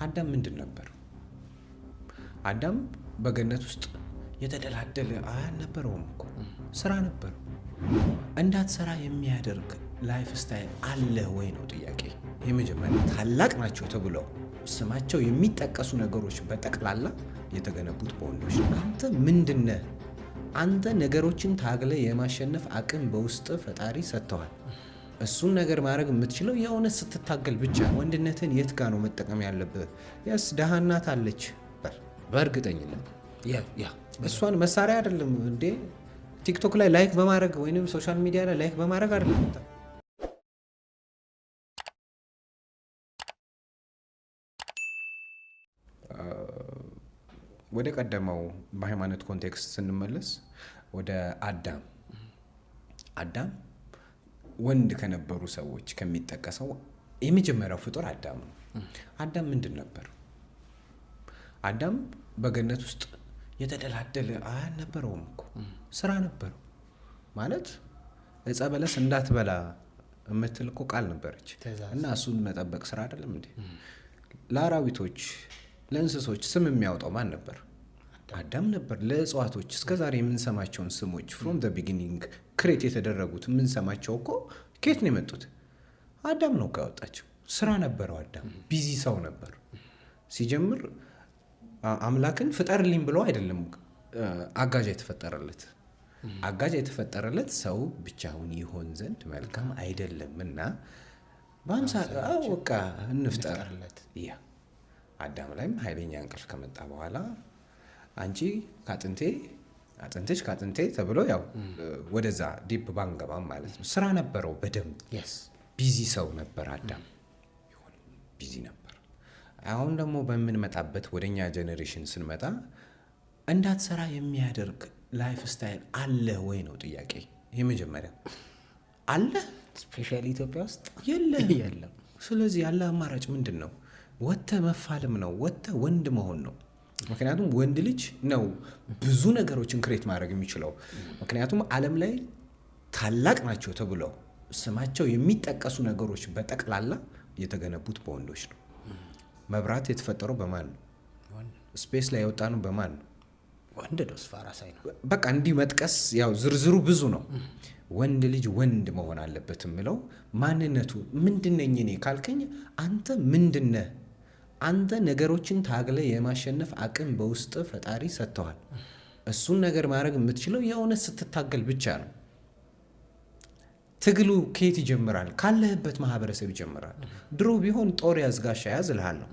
አዳም ምንድን ነበር? አዳም በገነት ውስጥ የተደላደለ አልነበረውም እኮ ስራ ነበር። እንዳትሰራ የሚያደርግ ላይፍ ስታይል አለ ወይ ነው ጥያቄ። የመጀመሪያ ታላቅ ናቸው ተብለው ስማቸው የሚጠቀሱ ነገሮች በጠቅላላ የተገነቡት በወንዶች ነው። አንተ ምንድነህ? አንተ ነገሮችን ታግለ የማሸነፍ አቅም በውስጥ ፈጣሪ ሰጥተዋል። እሱን ነገር ማድረግ የምትችለው የእውነት ስትታገል ብቻ። ወንድነትን የት ጋ ነው መጠቀም ያለብህ? ያስ ደሃናት አለች በእርግጠኝነት እሷን መሳሪያ አይደለም እንዴ ቲክቶክ ላይ ላይክ በማድረግ ወይንም ሶሻል ሚዲያ ላይ ላይክ በማድረግ አይደለም። ወደ ቀደመው በሃይማኖት ኮንቴክስት ስንመለስ ወደ አዳም ወንድ ከነበሩ ሰዎች ከሚጠቀሰው የመጀመሪያው ፍጡር አዳም ነው። አዳም ምንድን ነበር? አዳም በገነት ውስጥ የተደላደለ አልነበረውም እኮ ስራ ነበረው። ማለት ዕፀ በለስ እንዳትበላ የምትል እኮ ቃል ነበረች እና እሱን መጠበቅ ስራ አይደለም እንዴ? ለአራዊቶች ለእንስሶች ስም የሚያወጣው ማን ነበር? አዳም ነበር። ለእጽዋቶች እስከዛሬ የምንሰማቸውን ስሞች ፍሮም ዘ ቢጊኒንግ ክሬት የተደረጉት የምንሰማቸው እኮ ከየት ነው የመጡት? አዳም ነው ያወጣቸው። ስራ ነበረው። አዳም ቢዚ ሰው ነበር። ሲጀምር አምላክን ፍጠርልኝ ብሎ አይደለም አጋዥ የተፈጠረለት። አጋዥ የተፈጠረለት ሰው ብቻውን ይሆን ዘንድ መልካም አይደለም እና በቃ እንፍጠርለት። አዳም ላይም ኃይለኛ እንቅልፍ ከመጣ በኋላ አንቺ አጥንትሽ ከአጥንቴ ተብሎ ያው ወደዛ ዲፕ ባንገባም ማለት ነው። ስራ ነበረው በደንብ ቢዚ ሰው ነበር አዳም። ቢዚ ነበር። አሁን ደግሞ በምንመጣበት ወደኛ ጄኔሬሽን ስንመጣ እንዳትሰራ የሚያደርግ ላይፍ ስታይል አለ ወይ ነው ጥያቄ። የመጀመሪያ አለ ስፔሻሊ ኢትዮጵያ ውስጥ የለም። ስለዚህ ያለ አማራጭ ምንድን ነው? ወጥተህ መፋለም ነው። ወጥተህ ወንድ መሆን ነው። ምክንያቱም ወንድ ልጅ ነው ብዙ ነገሮችን ክሬት ማድረግ የሚችለው። ምክንያቱም ዓለም ላይ ታላቅ ናቸው ተብለው ስማቸው የሚጠቀሱ ነገሮች በጠቅላላ የተገነቡት በወንዶች ነው። መብራት የተፈጠረው በማን ነው? ስፔስ ላይ የወጣ ነው በማን ነው? ወንድ ነው። ስፋራሳይ ነው። በቃ እንዲህ መጥቀስ ያው ዝርዝሩ ብዙ ነው። ወንድ ልጅ ወንድ መሆን አለበት የምለው ማንነቱ ምንድነኝ እኔ ካልከኝ አንተ ምንድነህ? አንተ ነገሮችን ታግለ የማሸነፍ አቅም በውስጥ ፈጣሪ ሰጥተዋል። እሱን ነገር ማድረግ የምትችለው የእውነት ስትታገል ብቻ ነው። ትግሉ ከየት ይጀምራል? ካለህበት ማህበረሰብ ይጀምራል። ድሮ ቢሆን ጦር ያዝ ጋሻ ያዝ እልሃለሁ።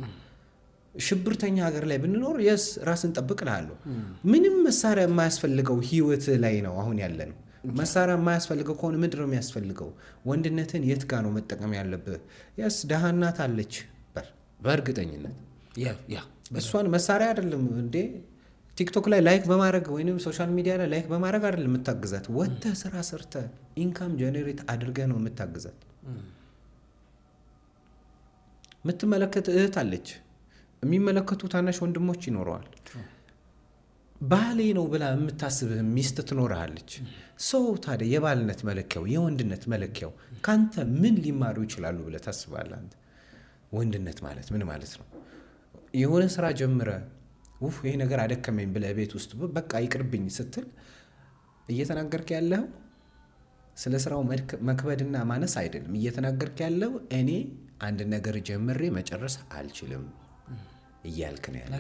ሽብርተኛ ሀገር ላይ ብንኖር የስ ራስን ጠብቅ እልሃለሁ። ምንም መሳሪያ የማያስፈልገው ህይወት ላይ ነው አሁን ያለ ነው። መሳሪያ የማያስፈልገው ከሆነ ምንድን ነው የሚያስፈልገው? ወንድነትን የት ጋ ነው መጠቀም ያለብህ? የስ ደሃናት አለች በእርግጠኝነት እሷን መሳሪያ አይደለም እንዴ ቲክቶክ ላይ ላይክ በማድረግ ወይንም ሶሻል ሚዲያ ላይ ላይክ በማድረግ አይደለም የምታግዛት። ወጥተህ ስራ ሰርተህ ኢንካም ጀኔሬት አድርገህ ነው የምታግዛት። የምትመለከት እህት አለች፣ የሚመለከቱ ታናሽ ወንድሞች ይኖረዋል። ባሌ ነው ብላ የምታስብህ ሚስት ትኖርሃለች። ሰው ታዲያ የባልነት መለኪያው የወንድነት መለኪያው ከአንተ ምን ሊማሩ ይችላሉ ብለህ ታስባለህ? አንተ ወንድነት ማለት ምን ማለት ነው? የሆነ ስራ ጀምረ ይሄ ነገር አደከመኝ ብለህ ቤት ውስጥ በቃ ይቅርብኝ ስትል እየተናገርክ ያለው ስለ ስራው መክበድና ማነስ አይደለም። እየተናገርክ ያለው እኔ አንድ ነገር ጀምሬ መጨረስ አልችልም እያልክ ነው ያለው።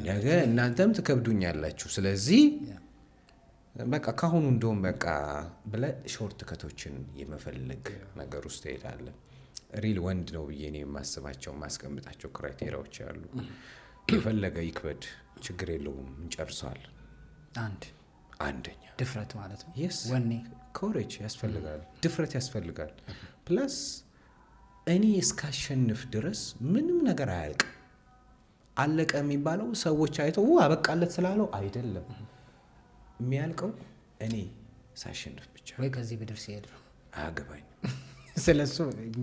ነገ እናንተም ትከብዱኛላችሁ። ስለዚህ በቃ ካሁኑ እንደውም በቃ ብለህ ሾርት ከቶችን የመፈለግ ነገር ውስጥ ትሄዳለህ። ሪል ወንድ ነው ብዬ እኔ የማስባቸው ማስቀምጣቸው ክራይቴሪያዎች አሉ። የፈለገ ይክበድ ችግር የለውም እንጨርሰዋል። አንደኛ ድፍረት ማለት ነው። ወኔ ኮሬጅ ያስፈልጋል፣ ድፍረት ያስፈልጋል። ፕላስ እኔ እስካሸንፍ ድረስ ምንም ነገር አያልቅም። አለቀ የሚባለው ሰዎች አይተው አበቃለት ስላለው አይደለም። የሚያልቀው እኔ ሳሸንፍ ብቻ። ወይ ከዚህ ብድር ሲሄድ ነው። አያገባኝ ስለሱ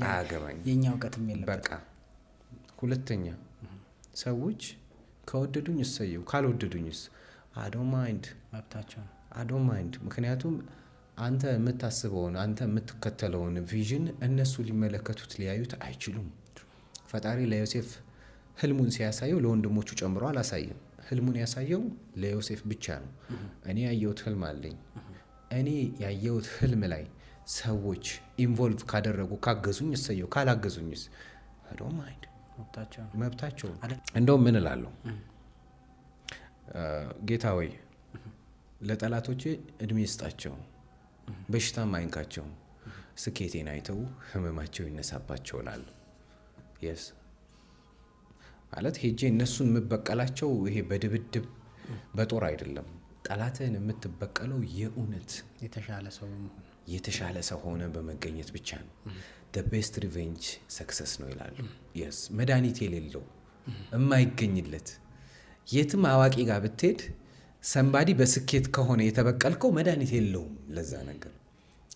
አያገባኝ የኛ እውቀትም የለም። በቃ ሁለተኛ ሰዎች ከወደዱኝ እሰየው፣ ካልወደዱኝስ አዶንት ማይንድ። ምክንያቱም አንተ የምታስበውን አንተ የምትከተለውን ቪዥን እነሱ ሊመለከቱት ሊያዩት አይችሉም። ፈጣሪ ለዮሴፍ ህልሙን ሲያሳየው ለወንድሞቹ ጨምሮ አላሳየም። ህልሙን ያሳየው ለዮሴፍ ብቻ ነው። እኔ ያየሁት ህልም አለኝ። እኔ ያየሁት ህልም ላይ ሰዎች ኢንቮልቭ ካደረጉ ካገዙኝ እሰየው፣ ካላገዙኝስ ዶንት ማይንድ መብታቸው። እንደውም ምን እላለሁ፣ ጌታ ወይ ለጠላቶቼ እድሜ ይስጣቸው፣ በሽታም አይንካቸው፣ ስኬቴን አይተው ህመማቸው ይነሳባቸው እላለሁ። የስ ማለት ሄጄ እነሱን የምበቀላቸው ይሄ በድብድብ በጦር አይደለም። ጠላትህን የምትበቀለው የእውነት የተሻለ ሰው ሆነ በመገኘት ብቻ ነው። the best revenge success ነው ይላሉ። yes መድኃኒት የሌለው የማይገኝለት የትም አዋቂ ጋር ብትሄድ ሰንባዲ በስኬት ከሆነ የተበቀልከው መድኃኒት የለውም ለዛ ነገር።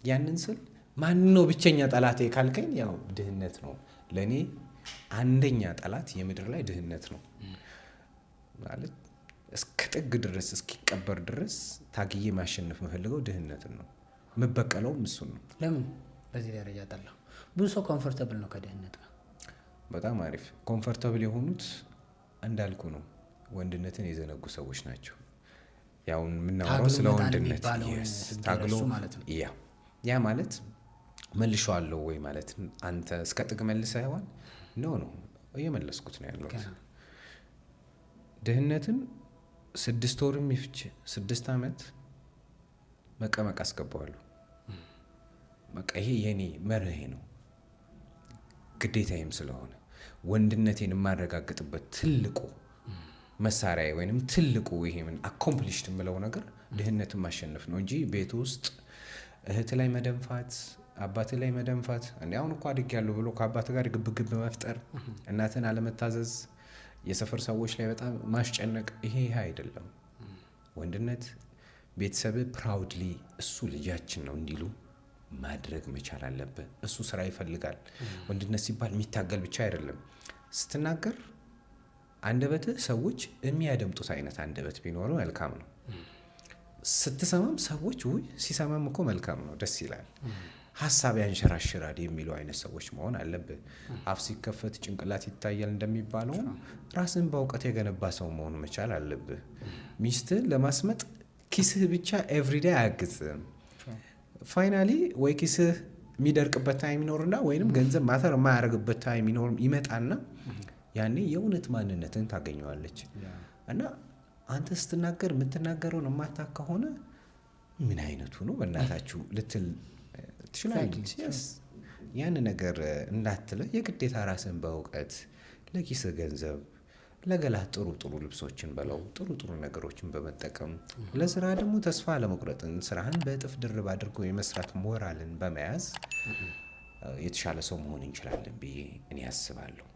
ያንን ስል ማን ነው ብቸኛ ጠላቴ ካልከኝ ያው ድህነት ነው ለኔ። አንደኛ ጠላት የምድር ላይ ድህነት ነው ማለት እስከ ጥግ ድረስ እስኪቀበር ድረስ ታግዬ ማሸነፍ የምፈልገው ድህነትን ነው። የምበቀለውም እሱን ነው። ለምን በዚህ ደረጃ ጠላ? ብዙ ሰው ኮምፎርታብል ነው ከድህነት ጋር። በጣም አሪፍ ኮምፎርታብል የሆኑት እንዳልኩ ነው፣ ወንድነትን የዘነጉ ሰዎች ናቸው። ያው የምናወራው ስለ ወንድነት ታግሎ ማለት ነው። ያ ማለት መልሼዋለሁ ወይ ማለት አንተ እስከ ጥግ መልሰህ ይሆን? ነው እየመለስኩት ነው ያለሁት። ድህነትን 6 ወርም ይፍች 6 ዓመት መቀመቅ አስገባዋለሁ። በቃ ይሄ የኔ መርሄ ነው፣ ግዴታዬም ስለሆነ ወንድነቴን የማረጋግጥበት ትልቁ መሳሪያ ወይንም ትልቁ ይሄ ምን አኮምፕሊሽድ የምለው ነገር ድህነትን ማሸነፍ ነው እንጂ ቤት ውስጥ እህት ላይ መደንፋት፣ አባት ላይ መደንፋት። እንዴ አሁን እኮ አድጌያለሁ ብሎ ከአባት ጋር ግብግብ መፍጠር፣ እናትን አለመታዘዝ፣ የሰፈር ሰዎች ላይ በጣም ማስጨነቅ፣ ይሄ አይደለም ወንድነት። ቤተሰብ ፕራውድሊ እሱ ልጃችን ነው እንዲሉ ማድረግ መቻል አለበት። እሱ ስራ ይፈልጋል። ወንድነት ሲባል የሚታገል ብቻ አይደለም። ስትናገር አንደበትህ ሰዎች የሚያደምጡት አይነት አንደበት ቢኖር መልካም ነው። ስትሰማም ሰዎች ውይ ሲሰማም እኮ መልካም ነው ደስ ይላል፣ ሀሳብ ያንሸራሽራል የሚሉ አይነት ሰዎች መሆን አለብህ። አፍ ሲከፈት ጭንቅላት ይታያል እንደሚባለው ራስን በእውቀት የገነባ ሰው መሆን መቻል አለብህ። ሚስትህን ለማስመጥ ኪስህ ብቻ ኤቭሪዴይ አያግዝም። ፋይናሊ ወይ ኪስህ የሚደርቅበት ታይም ይኖርና ወይንም ገንዘብ ማተር የማያደርግበት ታይም ይመጣና ያኔ የእውነት ማንነትን ታገኘዋለች። እና አንተ ስትናገር የምትናገረውን የማታውቅ ከሆነ ምን አይነቱ ነው በእናታችሁ ልትል ትችላለች። ያን ነገር እንዳትለ የግዴታ ራስን በእውቀት ለኪስህ ገንዘብ፣ ለገላ ጥሩ ጥሩ ልብሶችን በለው፣ ጥሩ ጥሩ ነገሮችን በመጠቀም ለስራ ደግሞ ተስፋ ለመቁረጥን ስራህን በእጥፍ ድርብ አድርጎ የመስራት ሞራልን በመያዝ የተሻለ ሰው መሆን እንችላለን ብዬ እኔ አስባለሁ።